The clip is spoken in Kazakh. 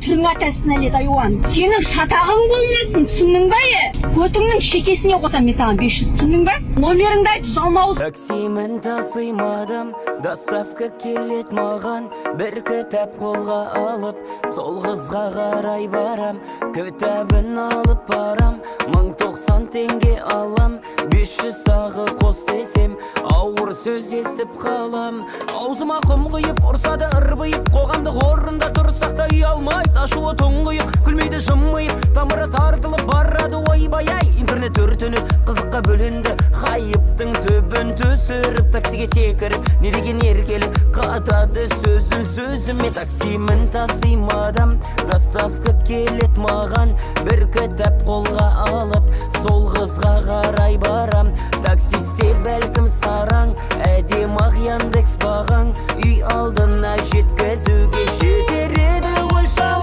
түрің атасына леді айуан. Сенің шатағың болмасын, түсіндің ба е? Көтіңнің шекесіне қосам мен саған 500, түсіндің ба? Номеріңді айт, жалмауыз. Таксимен тасымадым, доставка келет маған. Бір кітап қолға алып, сол қызға қарай барам. Кітабын алып барам, 1090 теңге алам. 500 тағы қос десем, ауыр сөз естіп қалам. Аузыма құм құйып, ұрсады ырбиып, қоғамдық орында тұрсақ та үй алмайды. Ашуы тұңғиып, күлмейді жымиып, тамыры тартылып барады ойбай-ай. Интернет өртеніп, қызыққа бөленді, хайыптың түбін түсіріп, таксиге секіріп, не деген еркелік қатады сөзіме. Таксимен тасымадым, доставка келет маған. Бір кітап қолға алып, сол қызға қарай барам. Таксисте бәлкім сараң, әдемі Яндекс бағаң. Үй алдына жеткізуге жетер еді ғой шал.